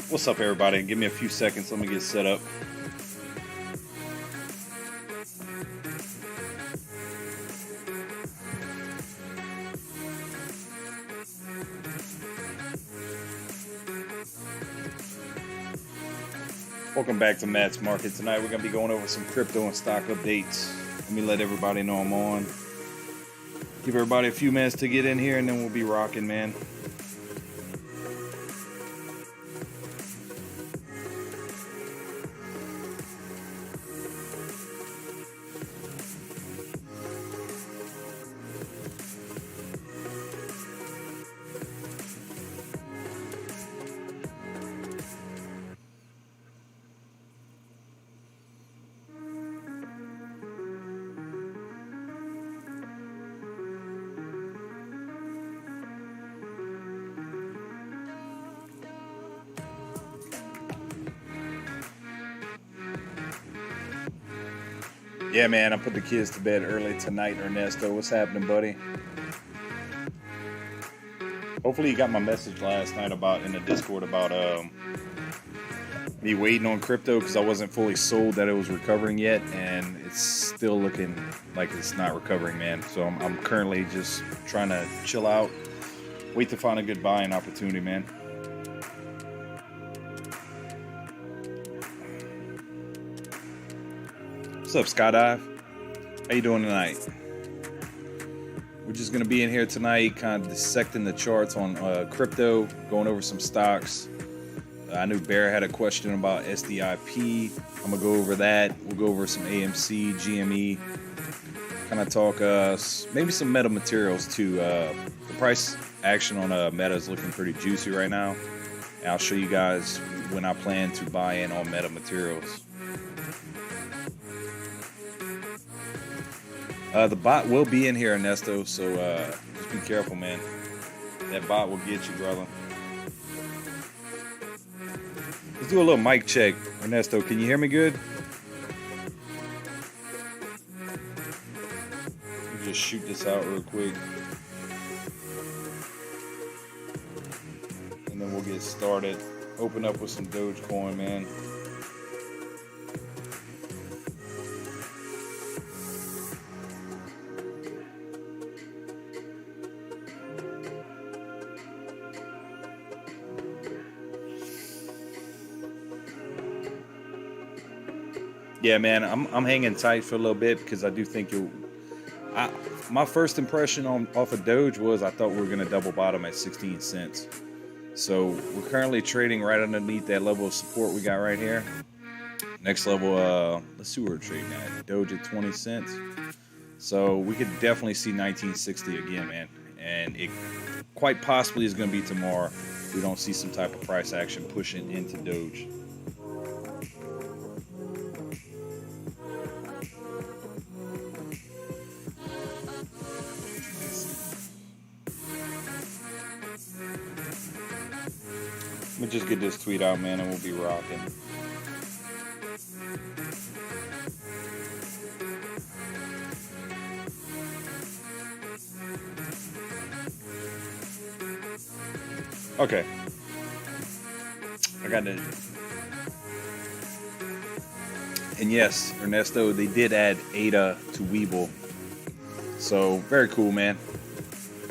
What's up, everybody? Give me a few seconds. Let me get set up. Welcome back to Matt's Market. Tonight we're going to be going over some crypto and stock updates. Let me let everybody know I'm on. Give everybody a few minutes to get in here and then we'll be rocking, man. Yeah, man, I put the kids to bed early tonight, Ernesto. What's happening, buddy? Hopefully you got my message last night about in the Discord about me waiting on crypto because I wasn't fully sold that it was recovering yet, and it's still looking like it's not recovering, man. So I'm currently just trying to chill out, wait to find a good buying opportunity, man. What's up, Skydive? How you doing tonight? We're just going to be in here tonight kind of dissecting the charts on crypto, going over some stocks. I knew Bear had a question about SDIP. I'm going to go over that. We'll go over some AMC, GME, kind of talk maybe some meta materials too. The price action on Meta is looking pretty juicy right now. And I'll show you guys when I plan to buy in on meta materials. The bot will be in here, Ernesto, so just be careful, man. That bot will get you, brother. Let's do a little mic check. Ernesto, can you hear me good? Let me just shoot this out real quick. And then we'll get started. Open up with some Dogecoin, man. Yeah, man, I'm hanging tight for a little bit because I do think my first impression off of Doge was I thought we were going to double bottom at 16 cents. So we're currently trading right underneath that level of support we got right here. Next level, let's see where we're trading at. Doge at 20 cents. So we could definitely see 1960 again, man. And it quite possibly is going to be tomorrow if we don't see some type of price action pushing into Doge. Let me just get this tweet out, man, and we'll be rocking. Okay. I got it. And yes, Ernesto, they did add ADA to Webull. So, very cool, man.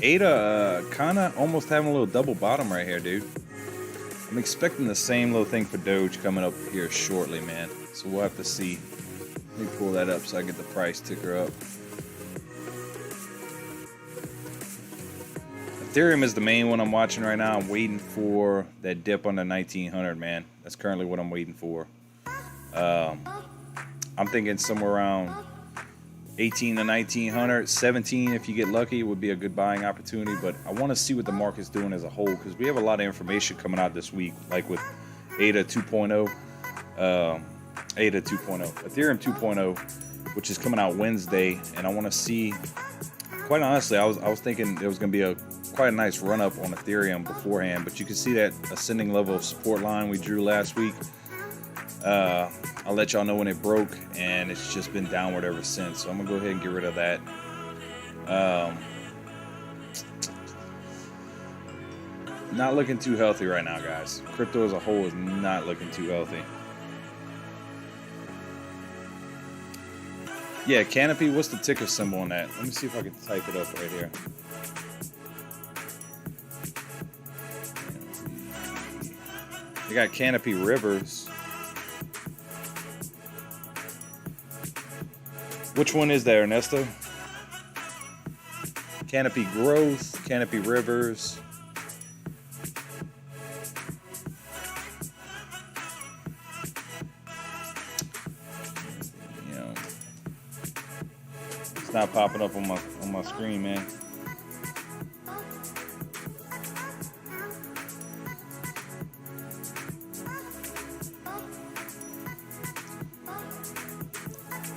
ADA kind of almost having a little double bottom right here, dude. I'm expecting the same little thing for Doge coming up here shortly, man. So we'll have to see. Let me pull that up so I get the price ticker up. Ethereum is the main one I'm watching right now. I'm waiting for that dip under 1900, man. That's currently what I'm waiting for. I'm thinking somewhere around 18 to 1900, 17 if you get lucky would be a good buying opportunity, but I want to see what the market's doing as a whole because we have a lot of information coming out this week, like with ADA 2.0, ADA 2.0, Ethereum 2.0, which is coming out Wednesday, and I want to see, quite honestly, I was thinking there was going to be quite a nice run up on Ethereum beforehand, but you can see that ascending level of support line we drew last week. I'll let y'all know when it broke, and it's just been downward ever since. So I'm gonna go ahead and get rid of that. Not looking too healthy right now, guys. Crypto as a whole is not looking too healthy. Yeah, Canopy, what's the ticker symbol on that? Let me see if I can type it up right here. They got Canopy Rivers. Which one is there, Ernesto? Canopy Growth, Canopy Rivers. You know, it's not popping up on my screen, man.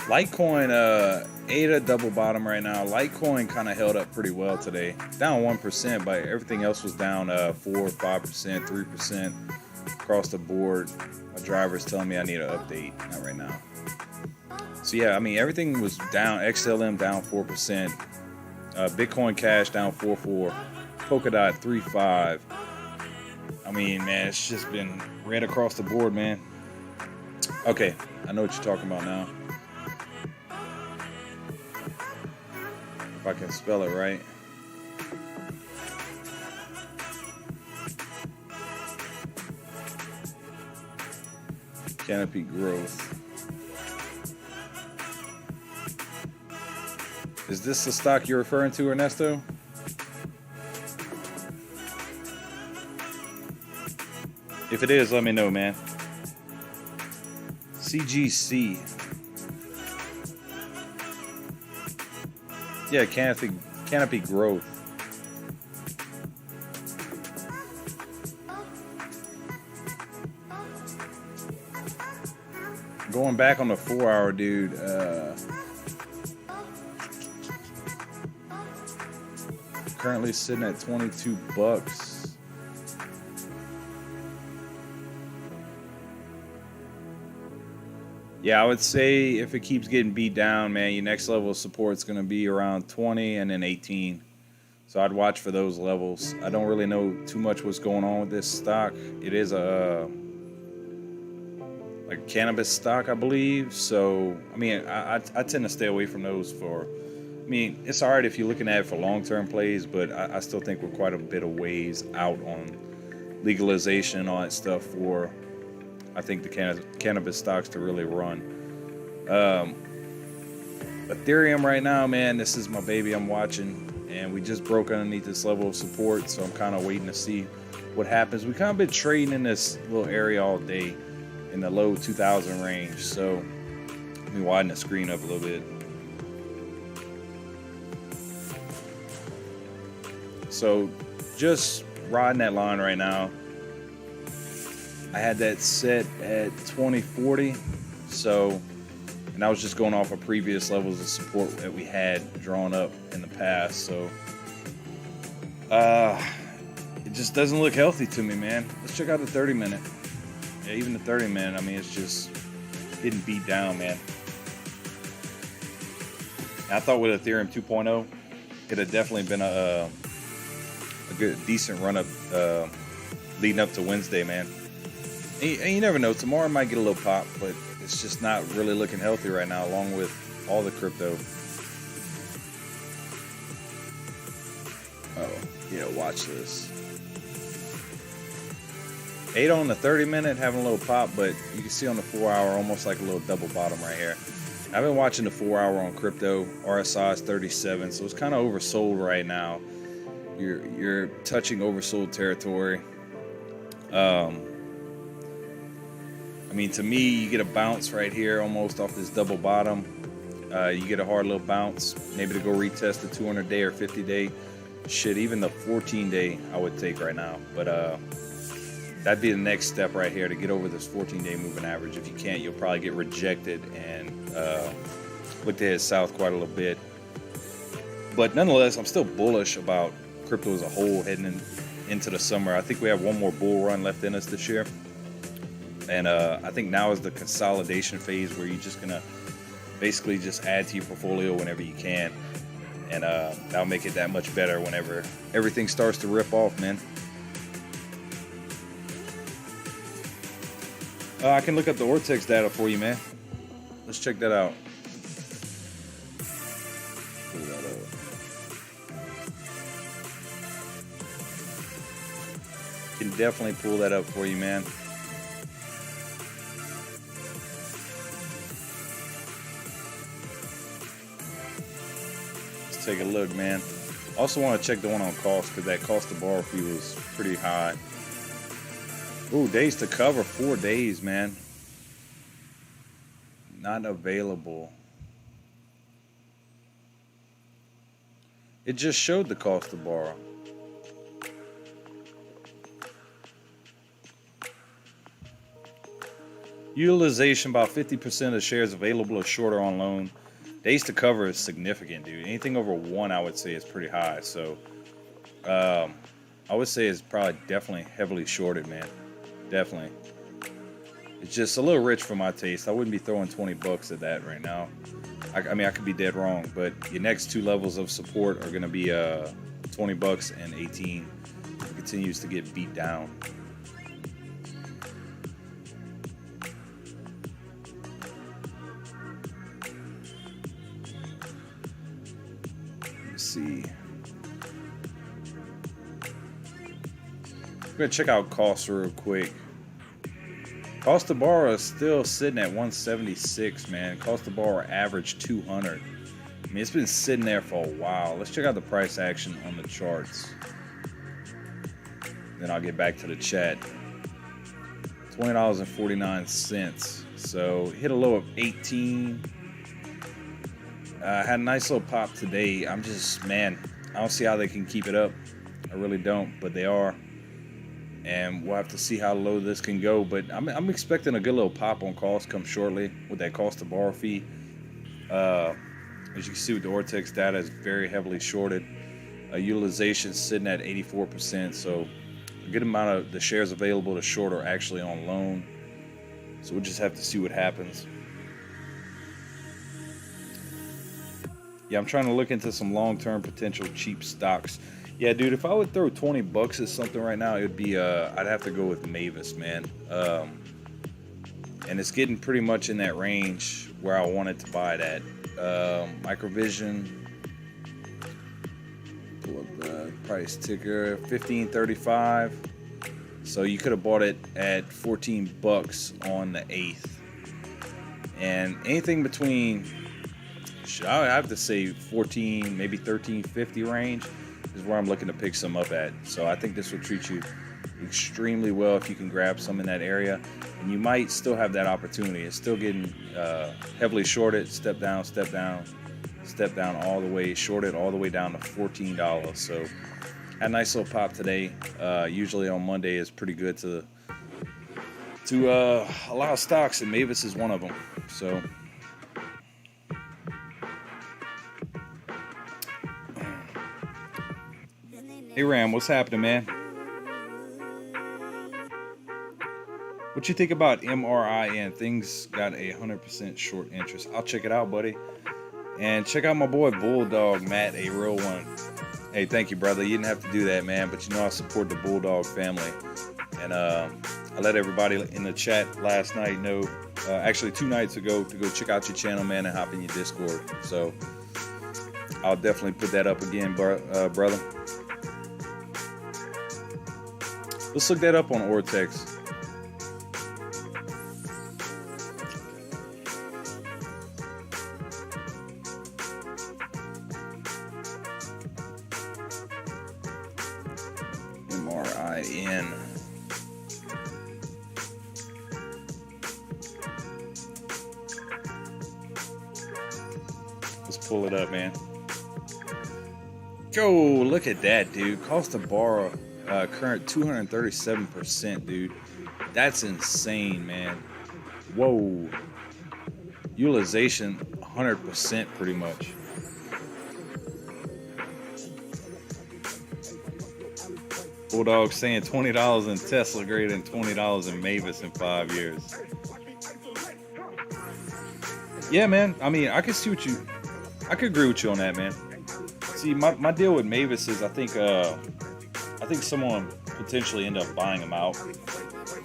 Litecoin ate a double bottom right now. Litecoin kind of held up pretty well today. Down 1%, but everything else was down 4, 5%, 3% across the board. My driver's telling me I need an update. Not right now. So yeah, I mean, everything was down. XLM down 4%. Bitcoin Cash down 4.4. Polkadot 3.5. I mean, man, it's just been red across the board, man. Okay, I know what you're talking about now. If I can spell it right. Canopy Growth. Is this the stock you're referring to, Ernesto? If it is, let me know, man. CGC. Yeah, Canopy Growth. Going back on the 4-hour, dude. Currently sitting at $22. Yeah, I would say if it keeps getting beat down, man, your next level of support is going to be around 20 and then 18. So I'd watch for those levels. I don't really know too much what's going on with this stock. It is a like cannabis stock, I believe. So, I mean, I tend to stay away from those for, I mean, it's all right if you're looking at it for long-term plays, but I still think we're quite a bit of ways out on legalization and all that stuff for, I think, the cannabis stocks to really run. Ethereum right now, man, this is my baby I'm watching, and we just broke underneath this level of support, so I'm kind of waiting to see what happens. We kind of been trading in this little area all day in the low 2,000 range, so let me widen the screen up a little bit. So just riding that line right now. I had that set at 2040, so, and I was just going off of previous levels of support that we had drawn up in the past, so it just doesn't look healthy to me, man. Let's check out the 30-minute. Yeah, even the 30-minute, I mean, it's just getting beat down, man. And I thought with Ethereum 2.0, it had definitely been a good, decent run up leading up to Wednesday, man. And you never know, tomorrow might get a little pop, but it's just not really looking healthy right now, along with all the crypto. Oh, yeah, watch this. 8 on the 30-minute, having a little pop, but you can see on the 4-hour, almost like a little double bottom right here. I've been watching the 4-hour on crypto. RSI is 37, so it's kind of oversold right now. You're touching oversold territory. I mean, to me, you get a bounce right here, almost off this double bottom. You get a hard little bounce, maybe to go retest the 200-day or 50-day. Shit, even the 14-day I would take right now. But that'd be the next step right here to get over this 14-day moving average. If you can't, you'll probably get rejected and look to head south quite a little bit. But nonetheless, I'm still bullish about crypto as a whole heading into the summer. I think we have one more bull run left in us this year. And I think now is the consolidation phase where you're just going to basically just add to your portfolio whenever you can. And that'll make it that much better whenever everything starts to rip off, man. I can look up the Ortex data for you, man. Let's check that out. Pull that up. Can definitely pull that up for you, man. Let's take a look, man. Also want to check the one on cost, because that cost to borrow fee was pretty high. Ooh, days to cover, 4 days, man. Not available. It just showed the cost to borrow. Utilization, about 50% of shares available or shorter on loan. Days to cover is significant, dude. Anything over 1, I would say, is pretty high. So, I would say it's probably definitely heavily shorted, man. Definitely. It's just a little rich for my taste. I wouldn't be throwing 20 bucks at that right now. I mean, I could be dead wrong, but your next 2 levels of support are going to be 20 bucks and 18. It continues to get beat down. Let's see. I'm going to check out costs real quick. Cost to borrow is still sitting at 176, man. Cost to borrow average 200. I mean, it's been sitting there for a while. Let's check out the price action on the charts. Then I'll get back to the chat. $20.49. So hit a low of 18. Had a nice little pop today. I'm just, man, I don't see how they can keep it up. I really don't, but they are. And we'll have to see how low this can go. But I'm expecting a good little pop on cost come shortly with that cost to borrow fee. As you can see with the Ortex data, is very heavily shorted. Utilization sitting at 84%. So a good amount of the shares available to short are actually on loan. So we'll just have to see what happens. Yeah, I'm trying to look into some long-term potential cheap stocks. Yeah, dude, if I would throw 20 bucks at something right now, it would be, I'd have to go with Mavis, man. And it's getting pretty much in that range where I wanted to buy it at. Microvision, pull up the price ticker, 15.35. So you could have bought it at 14 bucks on the 8th. And anything between, I would have to say 14, maybe 13.50 range is where I'm looking to pick some up at. So I think this will treat you extremely well if you can grab some in that area, and you might still have that opportunity. It's still getting heavily shorted. Step down, step down, step down, all the way shorted, all the way down to $14. So had a nice little pop today. Usually on Monday is pretty good to allow stocks, and Mavis is one of them. So hey Ram, what's happening, man? What you think about MRIN? Things got 100% short interest. I'll check it out, buddy. And check out my boy Bulldog, Matt, a real one. Hey, thank you, brother. You didn't have to do that, man, but you know I support the Bulldog family. And I let everybody in the chat last night know, actually 2 nights ago, to go check out your channel, man, and hop in your Discord. So I'll definitely put that up again, brother. Let's look that up on Ortex. MRIN. Let's pull it up, man. Go, look at that, dude. Cost to borrow. Current 237%, dude. That's insane, man. Whoa. Utilization 100% pretty much. Bulldog saying $20 in Tesla greater than $20 in Mavis in 5 years. Yeah, man. I mean, I could agree with you on that, man. See, my deal with Mavis is I think someone potentially end up buying them out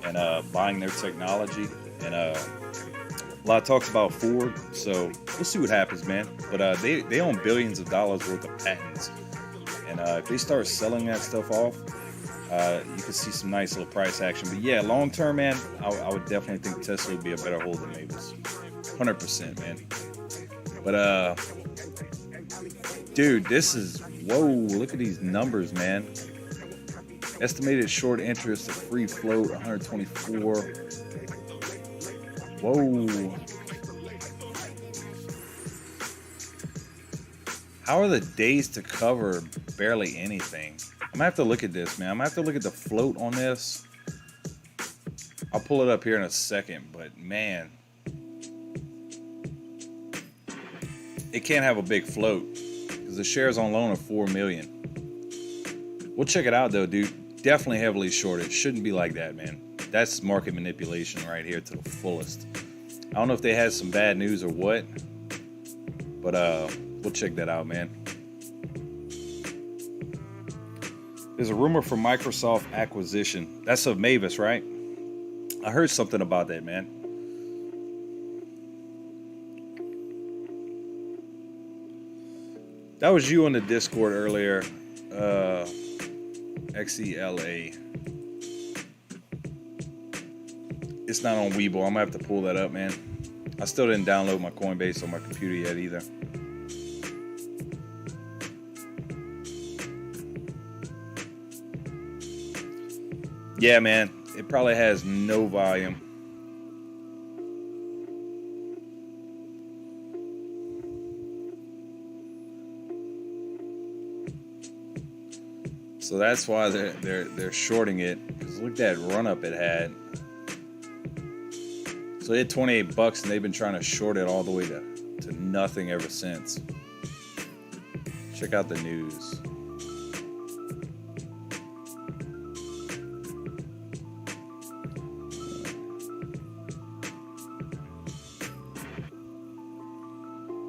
and buying their technology. and a lot of talks about Ford. So we'll see what happens, man. But they own billions of dollars worth of patents, and if they start selling that stuff off, you could see some nice little price action. But yeah, long term, man, I would definitely think Tesla would be a better hold than Mavis. 100%, man. But dude, this is, whoa, look at these numbers, man. Estimated short interest of free float 124. Whoa. How are the days to cover barely anything? I'm gonna have to look at this, man. I'm gonna have to look at the float on this. I'll pull it up here in a second, but man, it can't have a big float because the shares on loan are 4 million. We'll check it out though, dude. Definitely heavily shorted. Shouldn't be like that, man. That's market manipulation right here to the fullest. I don't know if they had some bad news or what, but we'll check that out, man. There's a rumor for Microsoft acquisition. That's of Mavis, right? I heard something about that, man. That was you on the Discord earlier. XELA. It's not on Webull. I'm gonna have to pull that up, man. I still didn't download my Coinbase on my computer yet either. Yeah, man. It probably has no volume. So that's why they're shorting it. Because look at that run up it had. So it hit 28 bucks and they've been trying to short it all the way to nothing ever since. Check out the news.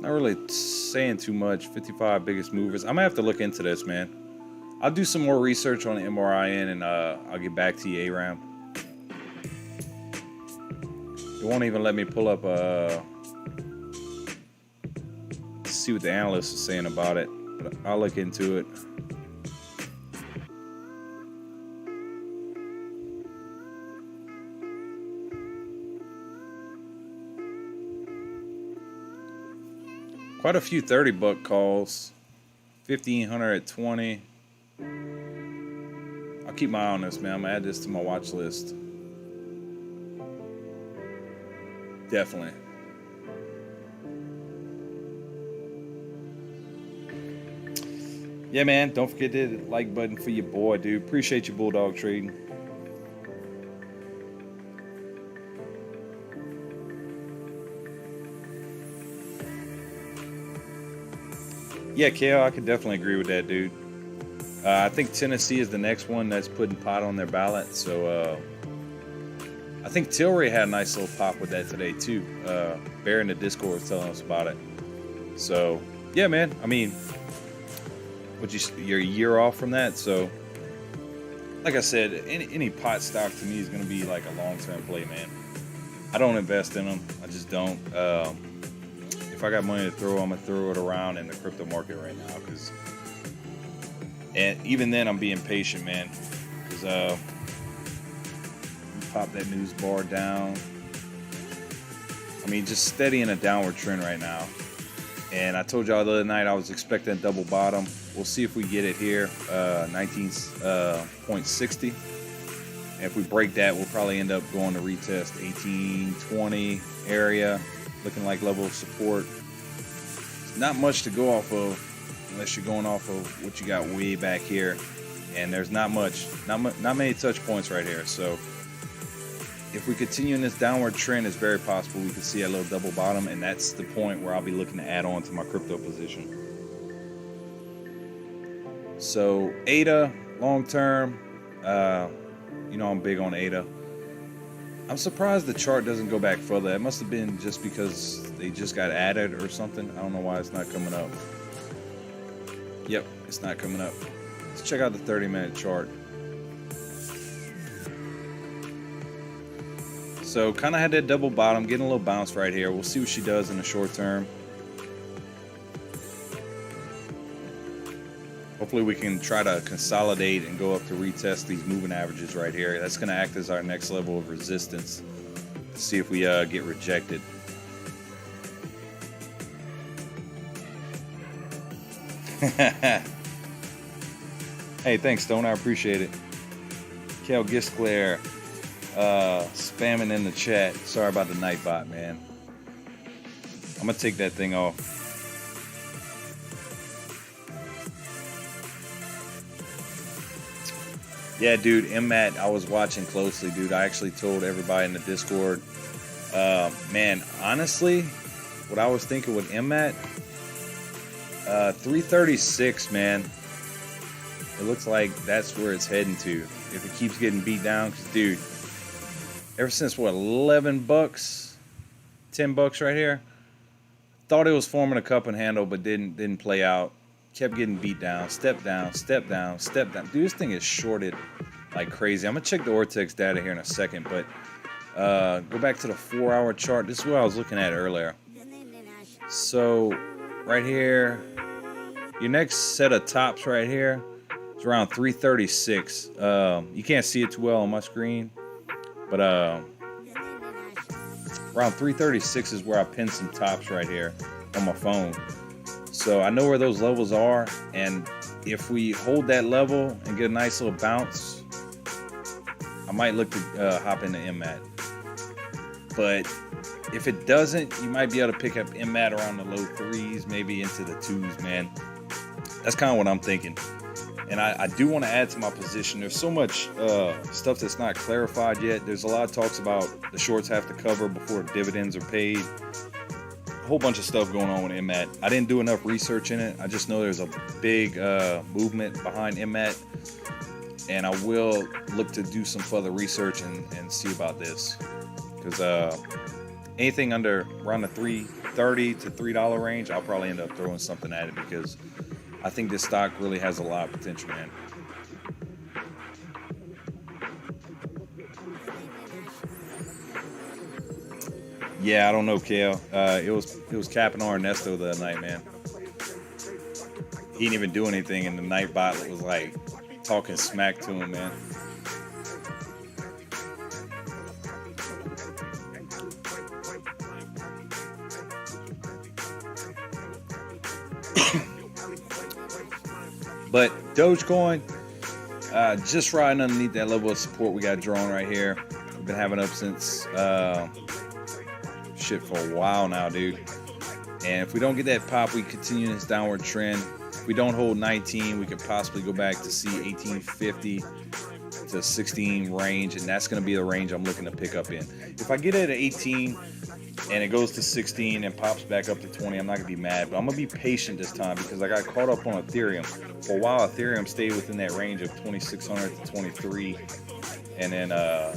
Not really saying too much. 55 biggest movers. I'm gonna have to look into this, man. I'll do some more research on the MRIN and I'll get back to you, ARAM. It won't even let me pull up see what the analyst is saying about it, but I'll look into it. Quite a few 30-buck calls. 1,500 at 20. I'll keep my eye on this, man. I'm gonna add this to my watch list. Definitely. Yeah, man. Don't forget to hit the like button for your boy, dude. Appreciate you, Bulldog Trading. Yeah, Kale, I could definitely agree with that, dude. I think Tennessee is the next one that's putting pot on their ballot. So I think Tilray had a nice little pop with that today too. Bear in the Discord was telling us about it. So yeah, man. I mean, you're a year off from that. So like I said, any pot stock to me is going to be like a long-term play, man. I don't invest in them. I just don't. If I got money to throw, I'm gonna throw it around in the crypto market right now. And even then, I'm being patient, man. Because pop that news bar down. I mean, just steady in a downward trend right now. And I told y'all the other night I was expecting a double bottom. We'll see if we get it here, 19.60. And if we break that, we'll probably end up going to retest 1820 area, looking like level of support. Not much to go off of unless you're going off of what you got way back here. And there's not many touch points right here. So if we continue in this downward trend, it's very possible we could see a little double bottom, and that's the point where I'll be looking to add on to my crypto position. So ADA, long term, you know I'm big on ADA. I'm surprised the chart doesn't go back further. It must have been just because they just got added or something. I don't know why it's not coming up. Yep, it's not coming up. Let's check out the 30-minute chart. So kind of had that double bottom, getting a little bounce right here. We'll see what she does in the short term. Hopefully we can try to consolidate and go up to retest these moving averages right here. That's going to act as our next level of resistance. See if we get rejected. Hey, thanks, Stone. I appreciate it. Kel Gisclair spamming in the chat. Sorry about the Nightbot, man. I'm going to take that thing off. Yeah, dude, MMAT, I was watching closely, dude. I actually told everybody in the Discord. Man, honestly, what I was thinking with MMAT, 336, man. It looks like that's where it's heading to. If it keeps getting beat down, because, dude, ever since, what, 11 bucks, 10 bucks right here, thought it was forming a cup and handle, but didn't play out. Kept getting beat down, step down, step down, step down. Dude, this thing is shorted like crazy. I'm going to check the Ortex data here in a second, but go back to the 4-hour chart. This is what I was looking at earlier. So, right here, your next set of tops right here is around 336. You can't see it too well on my screen, but around 336 is where I pinned some tops right here on my phone. So I know where those levels are, and if we hold that level and get a nice little bounce, I might look to hop into MMAT. But if it doesn't, you might be able to pick up MMAT around the low 3s, maybe into the 2s, man. That's kind of what I'm thinking. And I do want to add to my position. There's so much stuff that's not clarified yet. There's a lot of talks about the shorts have to cover before dividends are paid. A whole bunch of stuff going on with MMAT. I didn't do enough research in it. I just know there's a big movement behind MMAT, and I will look to do some further research and see about this, because anything under around the $3.30 to $3 range, I'll probably end up throwing something at it, because I think this stock really has a lot of potential, man. Yeah, I don't know, Kale. It was capping on Ernesto the other night, man. He didn't even do anything, and the Nightbot was like talking smack to him, man. But Dogecoin, just riding underneath that level of support we got drawn right here. We've been having up since shit for a while now, dude. And if we don't get that pop, we continue this downward trend. If we don't hold 19, we could possibly go back to see 1850 to 16 range, and that's going to be the range I'm looking to pick up in. If I get it at 18 and it goes to 16 and pops back up to 20, I'm not going to be mad, but I'm going to be patient this time, because I got caught up on Ethereum. For a while, Ethereum stayed within that range of 2,600 to 23, and then I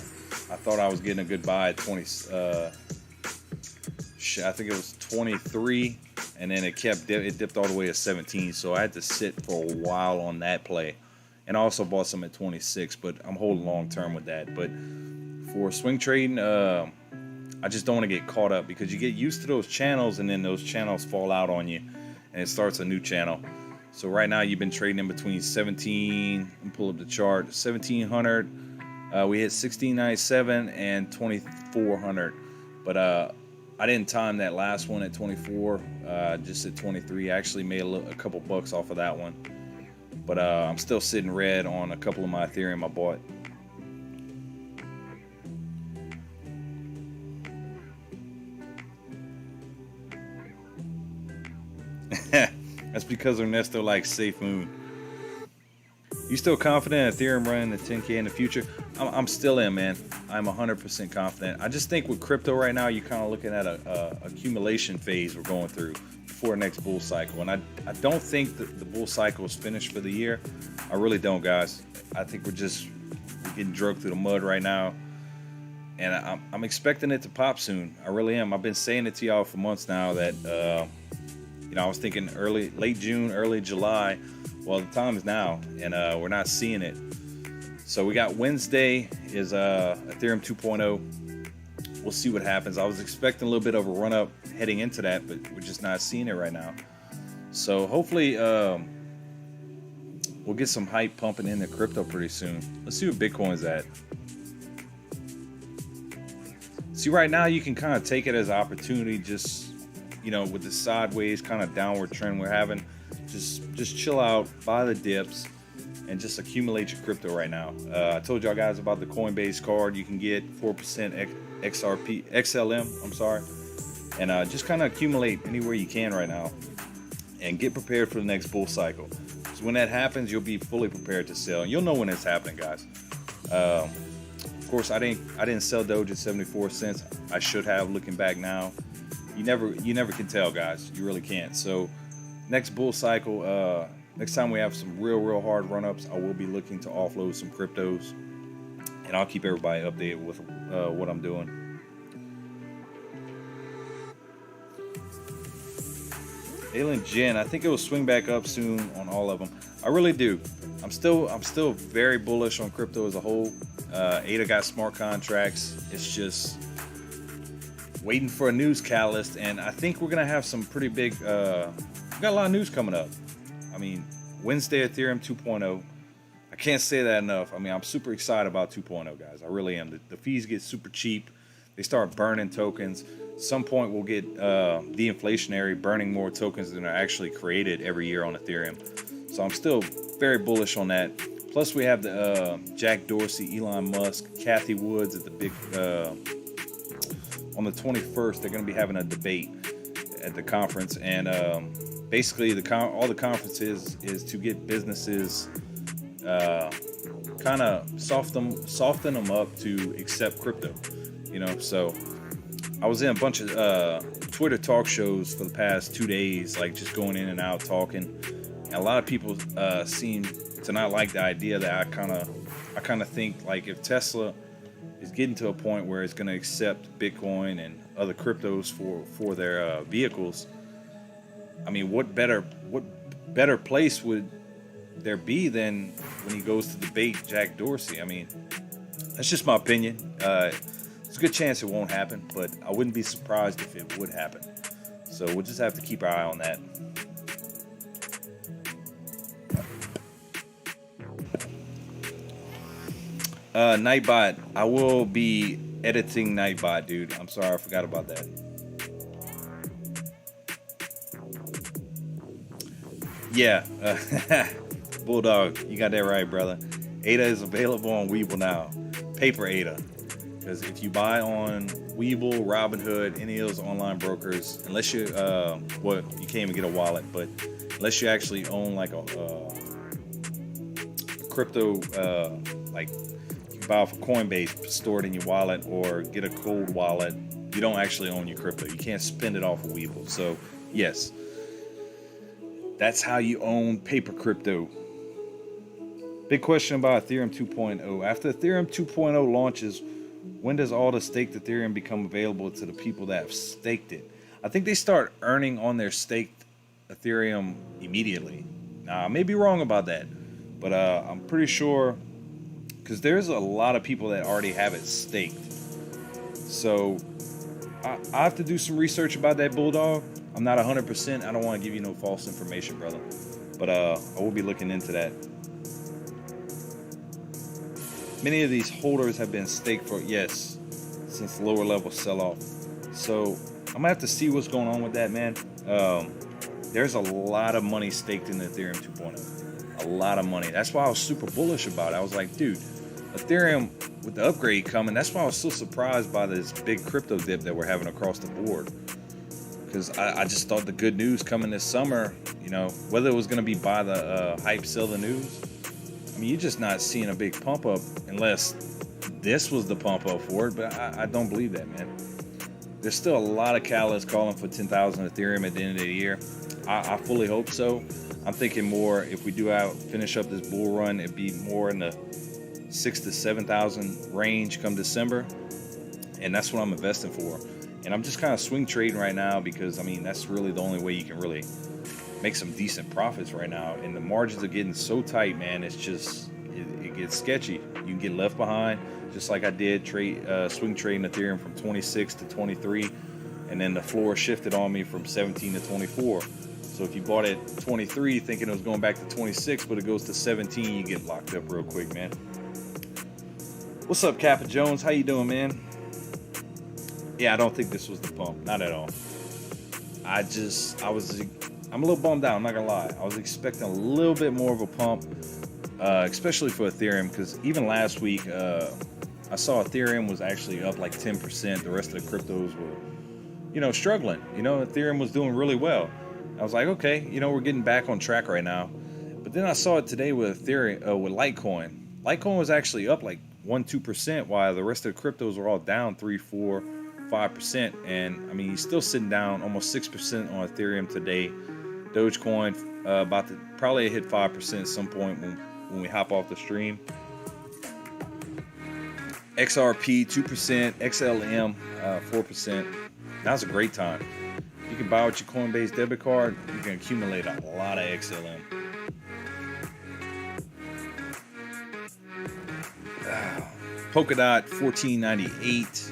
thought I was getting a good buy at 20. I think it was 23, and then it dipped all the way to 17. So I had to sit for a while on that play, and I also bought some at 26. But I'm holding long term with that. But for swing trading, I just don't want to get caught up, because you get used to those channels, and then those channels fall out on you, and it starts a new channel. So right now you've been trading in between 17. And pull up the chart. 1700. We hit 1697 and 2400, but I didn't time that last one at 24, just at 23. I actually made a couple bucks off of that one. But I'm still sitting red on a couple of my Ethereum I bought. That's because Ernesto likes Safe Moon. You still confident in Ethereum running the 10K in the future? I'm still in, man. I'm 100% confident. I just think with crypto right now, you're kind of looking at a accumulation phase we're going through before the next bull cycle. And I don't think that the bull cycle is finished for the year. I really don't, guys. I think we're getting drugged through the mud right now. And I'm expecting it to pop soon. I really am. I've been saying it to y'all for months now that, I was thinking late June, early July. Well, the time is now, and we're not seeing it. So we got Wednesday is Ethereum 2.0. we'll see what happens. I was expecting a little bit of a run up heading into that, but we're just not seeing it right now. So hopefully we'll get some hype pumping into crypto pretty soon. Let's see what Bitcoin's at. See, right now you can kind of take it as an opportunity, just, you know, with the sideways kind of downward trend we're having. Just chill out, buy the dips, and just accumulate your crypto right now. I told y'all guys about the Coinbase card. You can get 4% XLM, I'm sorry. And just kind of accumulate anywhere you can right now. And get prepared for the next bull cycle. So when that happens, you'll be fully prepared to sell. And you'll know when it's happening, guys. Of course, I didn't sell Doge at 74 cents. I should have, looking back now. You never can tell, guys. You really can't. So next bull cycle, next time we have some real hard run-ups, I will be looking to offload some cryptos, and I'll keep everybody updated with what I'm doing. Alien Jen, I think it will swing back up soon on all of them. I really do. I'm still very bullish on crypto as a whole. ADA got smart contracts. It's just waiting for a news catalyst, and I think we're gonna have some pretty big. We got a lot of news coming up. I mean, Wednesday Ethereum 2.0. I can't say that enough. I mean, I'm super excited about 2.0, guys. I really am. The fees get super cheap. They start burning tokens. At some point, we'll get de-inflationary, burning more tokens than are actually created every year on Ethereum. So I'm still very bullish on that. Plus, we have the Jack Dorsey, Elon Musk, Kathy Woods at the big on the 21st. They're going to be having a debate at the conference, and basically all the conference is to get businesses kind of soften them up to accept crypto. You know, so I was in a bunch of Twitter talk shows for the past 2 days, like just going in and out talking. And a lot of people seem to not like the idea that I kind of think, like, if Tesla is getting to a point where it's going to accept Bitcoin and other cryptos for their vehicles, I mean, what better place would there be than when he goes to debate Jack Dorsey? I mean, that's just my opinion. There's a good chance it won't happen, but I wouldn't be surprised if it would happen. So we'll just have to keep our eye on that. Nightbot, I will be editing Nightbot, dude. I'm sorry, I forgot about that. Yeah, Bulldog, you got that right, brother. ADA is available on Webull now. Paper ADA. Because if you buy on Webull, Robinhood, any of those online brokers, unless you, you can't even get a wallet, but unless you actually own like a crypto, like you buy off of Coinbase, store it in your wallet, or get a cold wallet, you don't actually own your crypto. You can't spend it off of Webull. So yes, that's how you own paper crypto. Big question about Ethereum 2.0. After Ethereum 2.0 launches, when does all the staked Ethereum become available to the people that have staked it? I think they start earning on their staked Ethereum immediately. Now, I may be wrong about that, but I'm pretty sure, because there's a lot of people that already have it staked. So I have to do some research about that, Bulldog. I'm not 100%. I don't want to give you no false information, brother. But I will be looking into that. Many of these holders have been staked for, yes, since lower level sell-off. So I'm gonna have to see what's going on with that, man. There's a lot of money staked in Ethereum 2.0. A lot of money. That's why I was super bullish about it. I was like, dude, Ethereum with the upgrade coming, that's why I was so surprised by this big crypto dip that we're having across the board. Because I just thought the good news coming this summer, you know, whether it was gonna be by the hype, sell the news, I mean, you're just not seeing a big pump up unless this was the pump up for it, but I don't believe that, man. There's still a lot of catalysts calling for 10,000 Ethereum at the end of the year. I fully hope so. I'm thinking more, if we do finish up this bull run, it'd be more in the 6,000 to 7,000 range come December, and that's what I'm investing for. And I'm just kind of swing trading right now because, I mean, that's really the only way you can really make some decent profits right now. And the margins are getting so tight, man. It's just, it gets sketchy. You can get left behind, just like I did swing trading Ethereum from 26 to 23, and then the floor shifted on me from 17 to 24. So if you bought at 23 thinking it was going back to 26, but it goes to 17, you get locked up real quick, man. What's up, Kappa Jones? How you doing, man? Yeah, I don't think this was the pump. Not at all. I'm a little bummed out. I'm not gonna lie. I was expecting a little bit more of a pump, especially for Ethereum, because even last week, I saw Ethereum was actually up like 10%. The rest of the cryptos were, struggling. Ethereum was doing really well. I was like, okay, we're getting back on track right now. But then I saw it today with Ethereum, with Litecoin. Litecoin was actually up like 1-2%, while the rest of the cryptos were all down 3-4-5%. And I mean, he's still sitting down almost 6% on Ethereum today. Dogecoin about to probably hit 5% at some point when we hop off the stream. XRP 2%, XLM 4%. Now's a great time. You can buy with your Coinbase debit card. You can accumulate a lot of XLM. Polkadot 1498.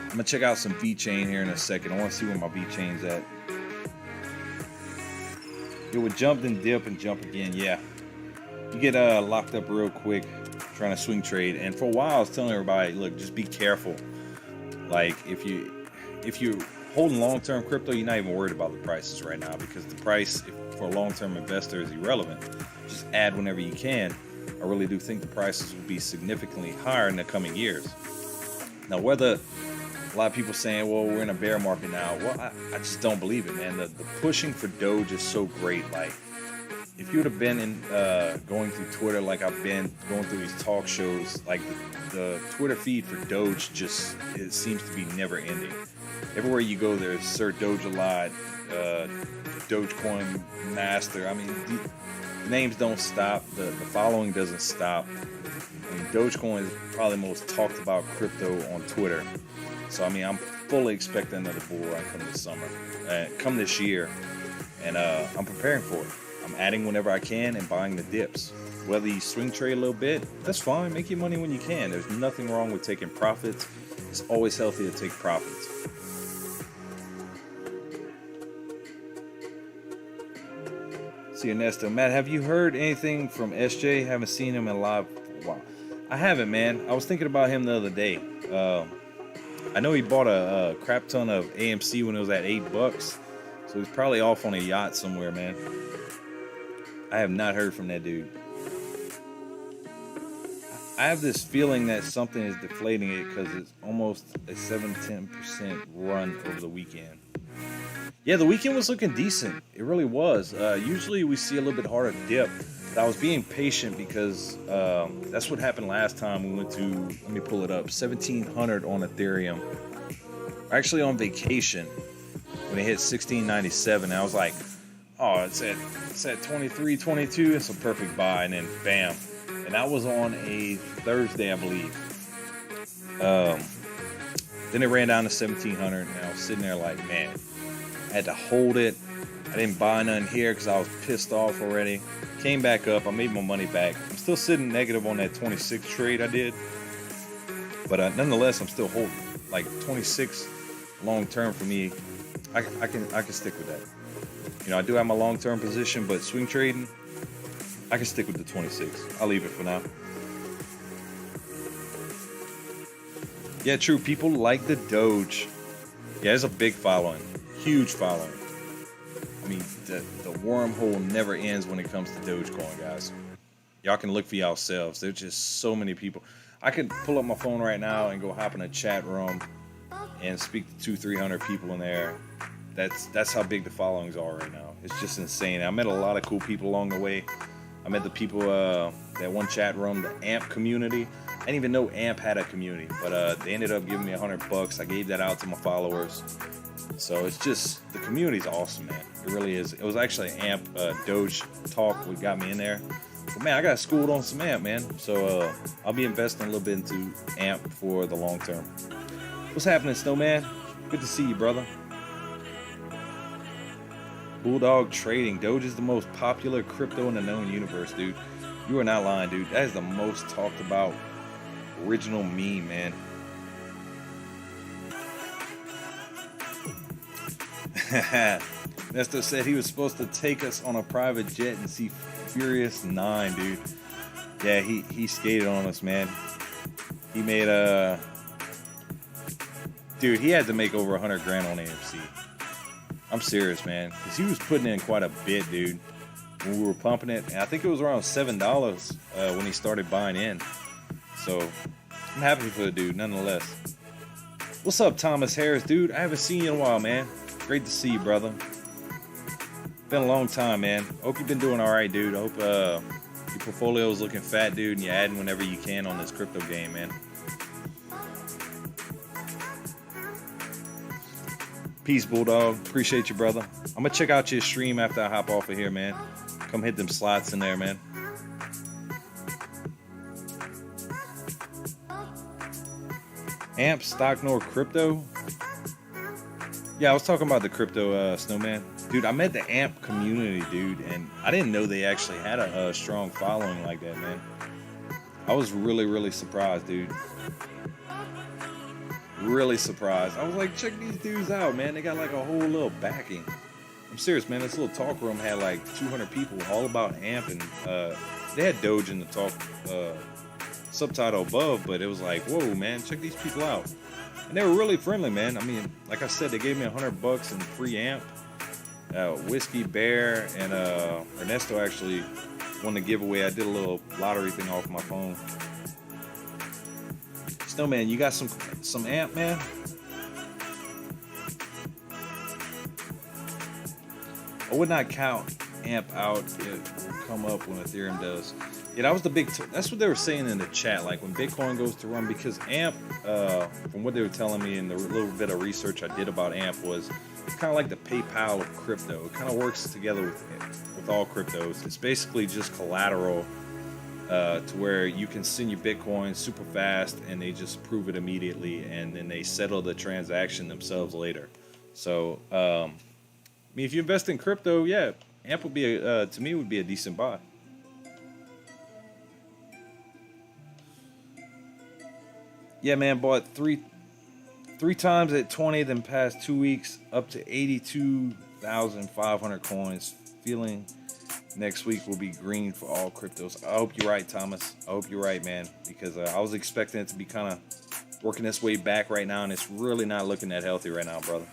I'm gonna check out some VeChain here in a second. I want to see where my VeChain's at. It would jump and dip and jump again. Yeah, you get locked up real quick trying to swing trade. And for a while, I was telling everybody, look, just be careful. Like if you're holding long-term crypto, you're not even worried about the prices right now, because the price for a long-term investor is irrelevant. Just add whenever you can. I really do think the prices will be significantly higher in the coming years. Now, whether a lot of people saying, well, we're in a bear market now, well, I just don't believe it, man. The pushing for Doge is so great. Like, if you would have been in going through Twitter like I've been going through these talk shows, like the Twitter feed for Doge it seems to be never ending. Everywhere you go, there's Sir Doge a lot, Dogecoin Master. I mean, the names don't stop. The following doesn't stop. I mean, Dogecoin is probably the most talked about crypto on Twitter. So, I mean, I'm fully expecting another bull run come this summer, come this year. And I'm preparing for it. I'm adding whenever I can and buying the dips. Whether you swing trade a little bit, that's fine. Make your money when you can. There's nothing wrong with taking profits. It's always healthy to take profits. See Ernesto. Matt, have you heard anything from SJ? Haven't seen him in live for a while. I haven't, man. I was thinking about him the other day. I know he bought a crap ton of AMC when it was at $8. So he's probably off on a yacht somewhere, man. I have not heard from that dude. I have this feeling that something is deflating it because it's almost a 7-10% run over the weekend. Yeah, the weekend was looking decent. It really was. Usually we see a little bit harder dip. But I was being patient because that's what happened last time we went to, let me pull it up, 1,700 on Ethereum. Actually on vacation when it hit 1697. I was like, oh, it's at 23, 22. It's a perfect buy. And then bam. And that was on a Thursday, I believe. Then it ran down to 1,700. And I was sitting there like, man, I had to hold it. I didn't buy nothing here because I was pissed off already. Came back up. I made my money back. I'm still sitting negative on that 26 trade I did. But nonetheless, I'm still holding. Like 26 long term for me, I can stick with that. I do have my long term position, but swing trading, I can stick with the 26. I'll leave it for now. Yeah, true. People like the Doge. Yeah, there's a big following. Huge following. I mean, the wormhole never ends when it comes to Dogecoin, guys. Y'all can look for yourselves. There's just so many people. I could pull up my phone right now and go hop in a chat room and speak to 200-300 people in there. That's how big the followings are right now. It's just insane. I met a lot of cool people along the way. I met the people that one chat room, the AMP community. I didn't even know AMP had a community, but they ended up giving me $100. I gave that out to my followers. So it's just, the community's awesome, man. It really is. It was actually AMP Doge talk what got me in there. But man, I got schooled on some AMP, man. So I'll be investing a little bit into AMP for the long term. What's happening, Snowman? Good to see you, brother. Bulldog Trading. Doge is the most popular crypto in the known universe, dude. You are not lying, dude. That is the most talked about original meme, man. Nesto said he was supposed to take us on a private jet and see Furious 9, dude. Yeah, he skated on us, man. He made dude, he had to make over 100 grand on AMC. I'm serious, man, because he was putting in quite a bit, dude, when we were pumping it. And I think it was around $7 when he started buying in. So I'm happy for the dude, nonetheless. What's up, Thomas Harris, dude? I haven't seen you in a while, man. Great to see you, brother. Been a long time, man. Hope you've been doing all right, dude. I hope your portfolio is looking fat, dude, and you're adding whenever you can on this crypto game, man. Peace, Bulldog. Appreciate you, brother. I'm gonna check out your stream after I hop off of here, man. Come hit them slots in there, man. Amp, stock, nor crypto? Yeah, I was talking about the crypto, Snowman. Dude, I met the AMP community, dude, and I didn't know they actually had a strong following like that, man. I was really, really surprised, dude. Really surprised. I was like, check these dudes out, man. They got like a whole little backing. I'm serious, man. This little talk room had like 200 people, all about AMP, and they had Doge in the talk subtitle above, but it was like, whoa, man, check these people out. And they were really friendly, man. I mean, like I said, they gave me $100 in free AMP. Whiskey Bear and Ernesto actually won the giveaway. I did a little lottery thing off my phone. Snowman, you got some AMP, man? I would not count AMP out. It will come up when Ethereum does. Yeah, that was the big. That's what they were saying in the chat. Like when Bitcoin goes to run, because AMP, from what they were telling me and the little bit of research I did about AMP, was it's kind of like the PayPal of crypto. It kind of works together with all cryptos. It's basically just collateral to where you can send your Bitcoin super fast and they just approve it immediately, and then they settle the transaction themselves later. So, I mean, if you invest in crypto, yeah, AMP would be to me would be a decent buy. Yeah, man, bought three times at 20, then past 2 weeks up to 82,500 coins. Feeling next week will be green for all cryptos. I hope you're right, Thomas. I hope you're right, man, because I was expecting it to be kind of working its way back right now, and it's really not looking that healthy right now, brother.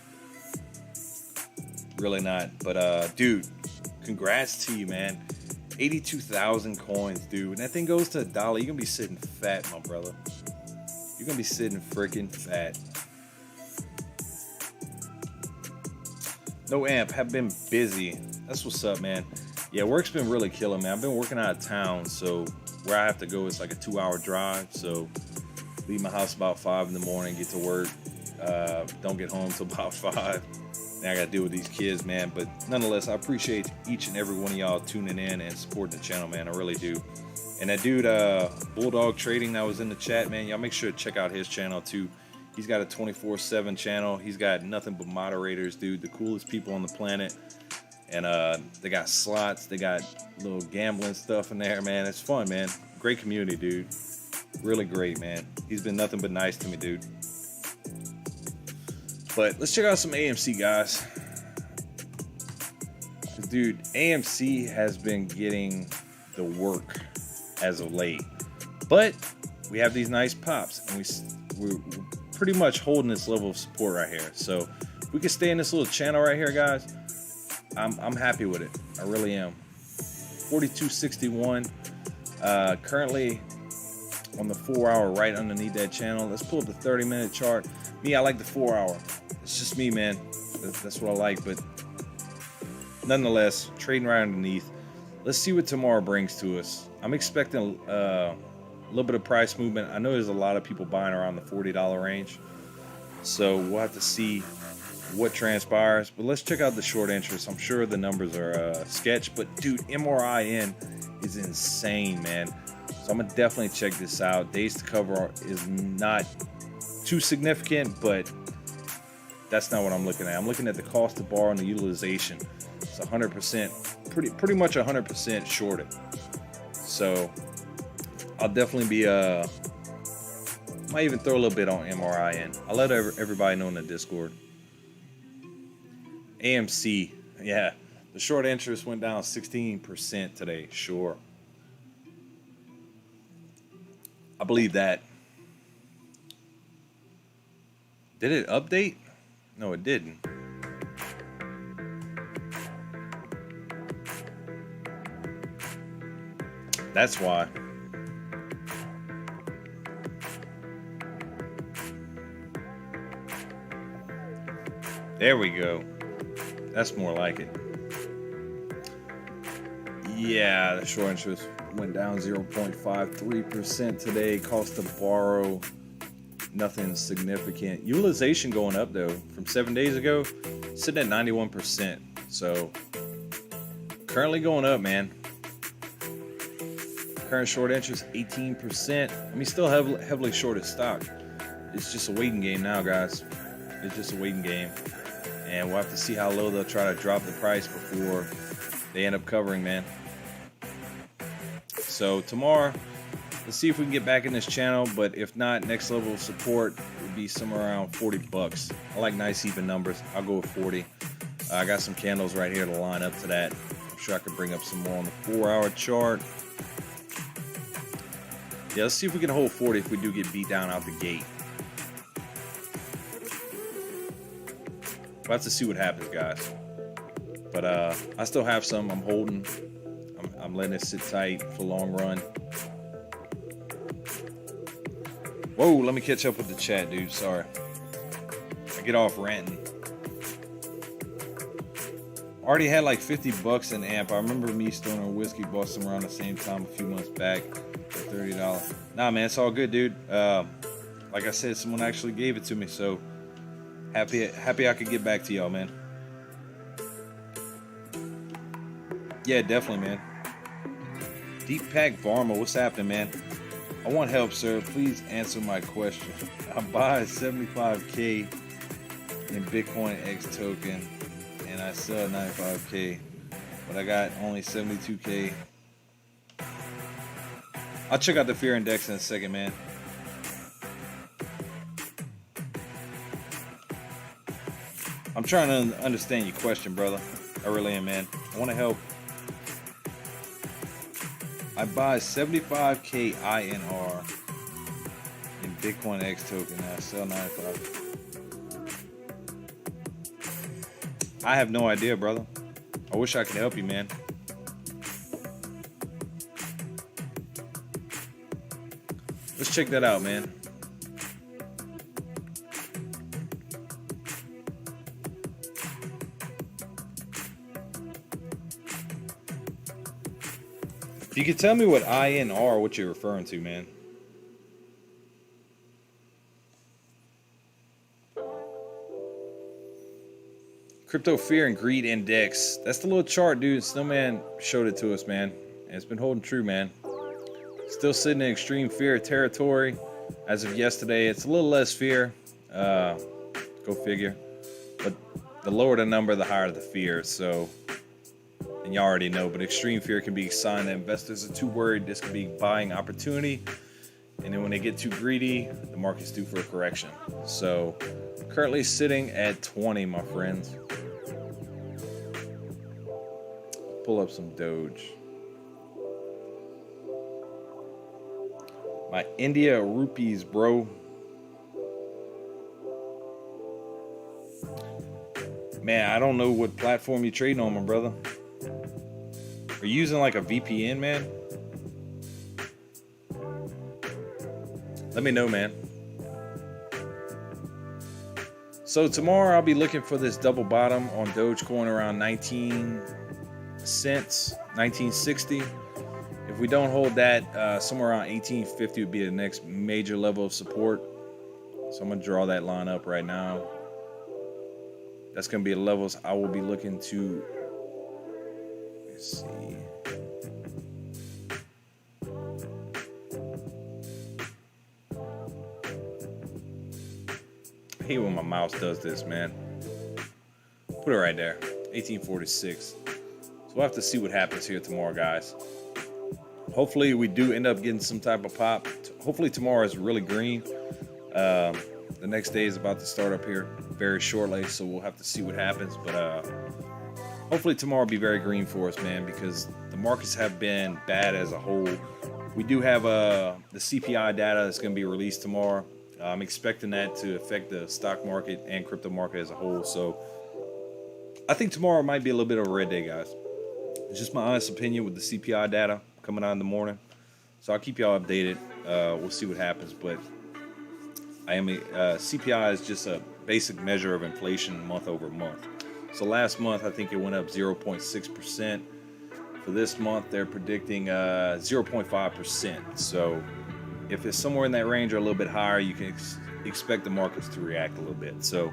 Really not. But, dude, congrats to you, man. 82,000 coins, dude. When that thing goes to $1, you're going to be sitting fat, my brother. You're going to be sitting freaking fat. No AMP, have been busy. That's what's up, man. Yeah, work's been really killing, man. I've been working out of town, so where I have to go is like a 2-hour drive. So leave my house about 5 in the morning, get to work. Don't get home till about 5. Now I got to deal with these kids, man. But nonetheless, I appreciate each and every one of y'all tuning in and supporting the channel, man. I really do. And that dude, Bulldog Trading, that was in the chat, man. Y'all make sure to check out his channel too. He's got a 24/7 channel. He's got nothing but moderators, dude. The coolest people on the planet. And they got slots. They got little gambling stuff in there, man. It's fun, man. Great community, dude. Really great, man. He's been nothing but nice to me, dude. But let's check out some AMC, guys. Dude, AMC has been getting the work as of late, but we have these nice pops, and we're pretty much holding this level of support right here. So if we can stay in this little channel right here, guys, I'm happy with it. I really am. 42.61 currently on the 4-hour right underneath that channel. Let's pull up the 30-minute chart. Me, I like the 4-hour. It's just me, man. That's what I like. But nonetheless, trading right underneath. Let's see what tomorrow brings to us. I'm expecting a little bit of price movement. I know there's a lot of people buying around the $40 range, so we'll have to see what transpires. But let's check out the short interest. I'm sure the numbers are sketch, but dude, MRIN is insane, man. So I'm gonna definitely check this out. Days to cover is not too significant, but that's not what I'm looking at. I'm looking at the cost to borrow and the utilization. It's 100%, pretty much 100% shorted. So I'll definitely be might even throw a little bit on MRI in. I'll let everybody know in the Discord. AMC, yeah, the short interest went down 16% today. Sure, I believe that. Did it update? No, it didn't. That's why. There we go. That's more like it. Yeah, the short interest went down 0.53% today. Cost to borrow, nothing significant. Utilization going up though. From 7 days ago, sitting at 91%. So currently going up, man. Current short interest 18%. I mean, still heavily shorted stock. It's just a waiting game now, guys. It's just a waiting game. And we'll have to see how low they'll try to drop the price before they end up covering, man. So tomorrow, let's see if we can get back in this channel. But if not, next level of support would be somewhere around 40 bucks. I like nice even numbers. I'll go with 40. I got some candles right here to line up to that. I'm sure I could bring up some more on the 4-hour chart. Yeah, let's see if we can hold 40 if we do get beat down out the gate. We'll have to see what happens, guys. But I still have some I'm holding. I'm letting it sit tight for long run. Whoa, let me catch up with the chat, dude. Sorry. I get off ranting. Already had like 50 bucks in AMP. I remember me storing whiskey, bought some around the same time a few months back for $30. Nah, man, it's all good, dude. Like I said, someone actually gave it to me, so happy I could get back to y'all, man. Yeah, definitely, man. Deep Pack Varma, what's happening, man? I want help, sir. Please answer my question. I buy 75K in Bitcoin X token, and I sell 95K, but I got only 72K. I'll check out the fear index in a second, man. I'm trying to understand your question, brother. I really am, man. I want to help. I buy 75K INR in Bitcoin X token, and I sell 95. I have no idea, brother. I wish I could help you, man. Let's check that out, man. If you could tell me what INR, what you're referring to, man. Crypto Fear and Greed Index. That's the little chart, dude. Snowman showed it to us, man. And it's been holding true, man. Still sitting in extreme fear territory. As of yesterday, it's a little less fear. Go figure. But the lower the number, the higher the fear. So, and you already know, but extreme fear can be a sign that investors are too worried. This could be buying opportunity. And then when they get too greedy, the market's due for a correction. So, currently sitting at 20, my friends. Pull up some Doge. My India rupees, bro. Man, I don't know what platform you're trading on, my brother. Are you using like a VPN, man? Let me know, man. So tomorrow I'll be looking for this double bottom on Dogecoin around 19 cents, 1960. If we don't hold that, somewhere around 1850 would be the next major level of support. So I'm going to draw that line up right now. That's going to be the levels I will be looking to. Let's see. I hate when my mouse does this, man. Put it right there. 1846. So we'll have to see what happens here tomorrow, guys. Hopefully we do end up getting some type of pop. Hopefully tomorrow is really green. The next day is about to start up here very shortly, so we'll have to see what happens. But hopefully tomorrow will be very green for us, man, because the markets have been bad as a whole. We do have the CPI data that's going to be released tomorrow. I'm expecting that to affect the stock market and crypto market as a whole. So I think tomorrow might be a little bit of a red day, guys. It's just my honest opinion with the CPI data coming out in the morning. So I'll keep y'all updated. We'll see what happens. But CPI is just a basic measure of inflation month over month. So last month, I think it went up 0.6%. For this month, they're predicting 0.5%. So if it's somewhere in that range or a little bit higher, you can expect the markets to react a little bit. So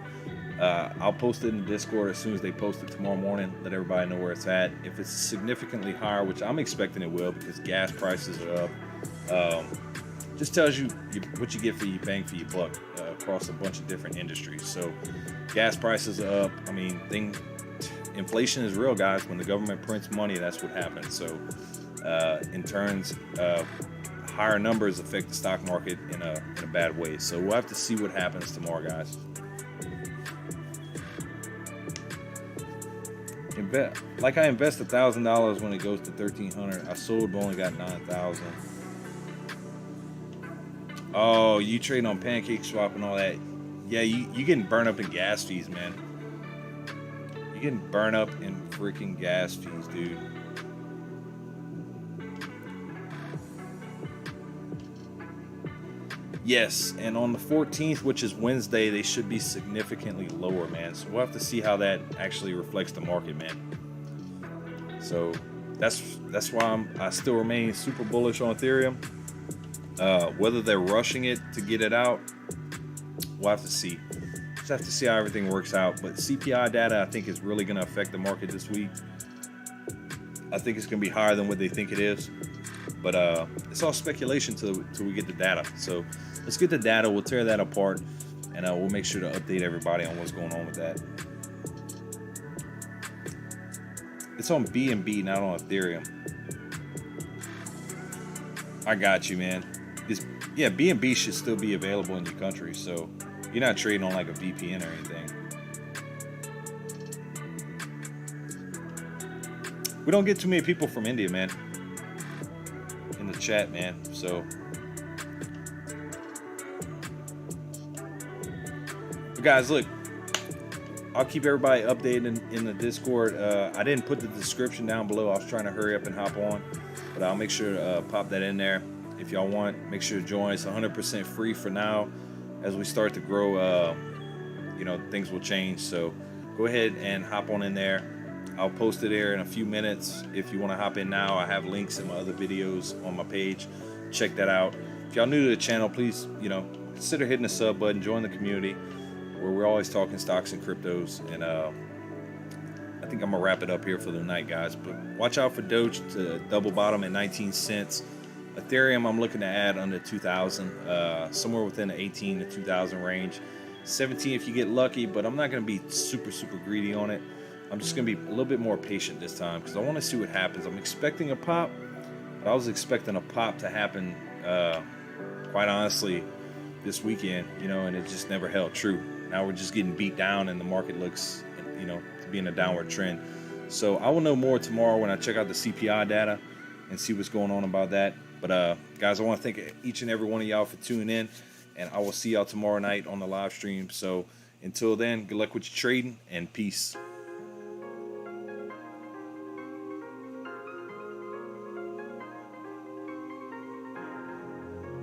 I'll post it in the Discord as soon as they post it tomorrow morning. Let everybody know where it's at. If it's significantly higher, which I'm expecting it will because gas prices are up, just tells you what you get for your bang for your buck across a bunch of different industries. So gas prices are up. I mean, inflation is real, guys. When the government prints money, that's what happens. So in turns, higher numbers affect the stock market in a bad way. So we'll have to see what happens tomorrow, guys. Like I invest $1,000 when it goes to $1,300. I sold but only got $9,000. Oh, you trading on Pancake Swap and all that? Yeah, you getting burned up in gas fees, man. You getting burned up in freaking gas fees, dude. Yes, and on the 14th, which is Wednesday, they should be significantly lower, man. So we'll have to see how that actually reflects the market, man. So that's why I still remain super bullish on Ethereum. Whether they're rushing it to get it out, we'll have to see. Just have to see how everything works out. But CPI data, I think, is really going to affect the market this week. I think it's going to be higher than what they think it is. But it's all speculation till we get the data. So let's get the data. We'll tear that apart, and we'll make sure to update everybody on what's going on with that. It's on BNB, not on Ethereum. I got you, man. Yeah, BNB should still be available in your country, so you're not trading on like a VPN or anything. We don't get too many people from India, man, in the chat, man. So, but guys, look, I'll keep everybody updated in the Discord. I didn't put the description down below. I was trying to hurry up and hop on, but I'll make sure to pop that in there. If y'all want, make sure to join. It's 100% free for now. As we start to grow, things will change. So go ahead and hop on in there. I'll post it there in a few minutes. If you want to hop in now, I have links in my other videos on my page. Check that out. If y'all new to the channel, please, consider hitting the sub button. Join the community where we're always talking stocks and cryptos. And I think I'm gonna wrap it up here for the night, guys. But watch out for Doge to double bottom at 19 cents. Ethereum, I'm looking to add under 2,000, somewhere within the 18 to 2,000 range. 17 if you get lucky, but I'm not going to be super greedy on it. I'm just going to be a little bit more patient this time because I want to see what happens. I'm expecting a pop, but I was expecting a pop to happen, quite honestly, this weekend, and it just never held true. Now we're just getting beat down and the market looks, to be in a downward trend. So I will know more tomorrow when I check out the CPI data and see what's going on about that. But guys, I want to thank each and every one of y'all for tuning in, and I will see y'all tomorrow night on the live stream. So until then, good luck with your trading and peace.